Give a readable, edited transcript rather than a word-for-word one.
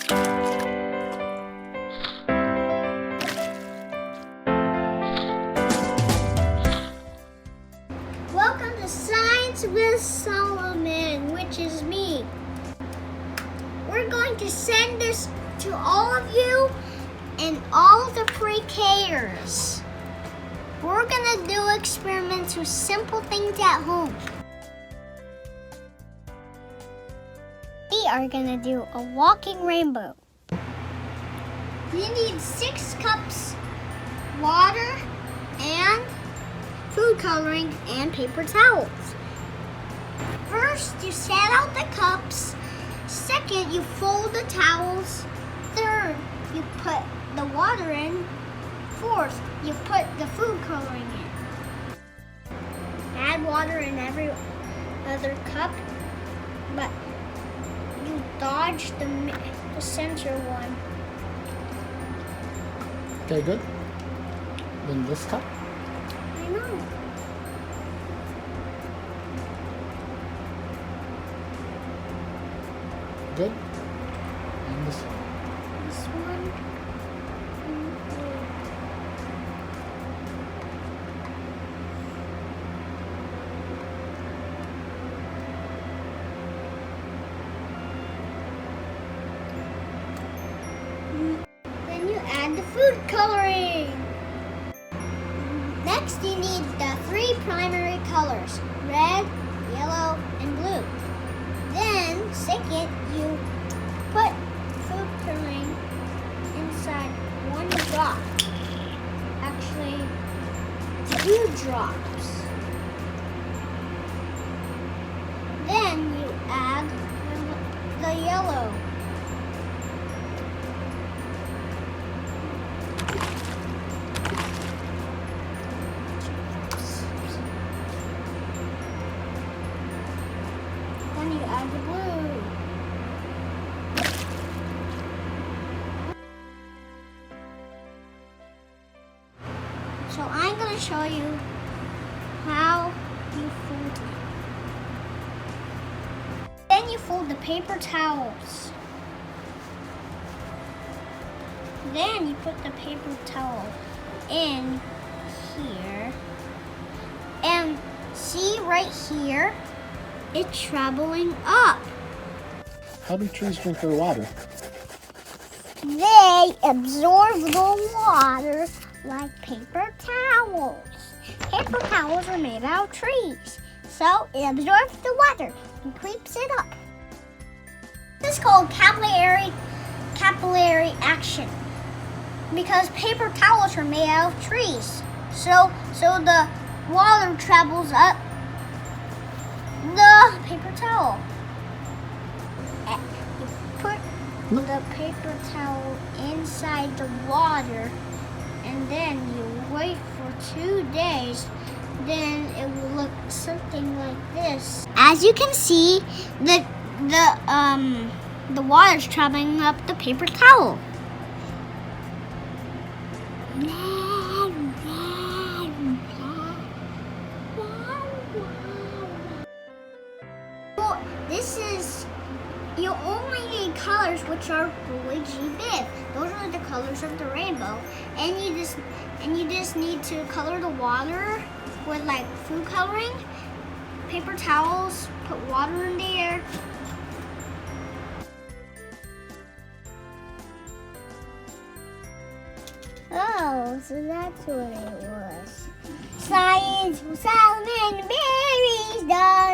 Welcome to Science with Solomon, which is me. We're going to send this to all of you and all the pre-Kers. We're going to do experiments with simple things at home. We are going to do a walking rainbow. You need 6 cups water and food coloring and paper towels. First, you set out the cups. Second, you fold the towels. Third, you put the water in. Fourth, you put the food coloring in. Add water in every other cup, but you dodge the center one. Okay, good. Then this cup. I know. Good. And this one. This one. Then you add the food coloring. Next, you need the 3 primary colors, red, yellow, and blue. Then, second, you put food coloring inside 1 drop. Actually, 2 drops. Then you add the yellow. Then you add the blue. So I'm going to show you how you fold it. Then you fold the paper towels. Then you put the paper towel in here. And see right here, it's traveling up. How do trees drink their water? They absorb the water like paper towels. Paper towels are made out of trees, so it absorbs the water and creeps it up. This is called capillary action because paper towels are made out of trees. So the water travels up the paper towel. You put the paper towel inside the water and then you wait for 2 days. Then it will look something like this. As you can see, the water's traveling up the paper towel. This is, you only need colors which are blue, G, Biv. Those are the colors of the rainbow. And you just need to color the water with like food coloring, paper towels, put water in there. Oh, so that's what it was. Science with Solomon Berries done.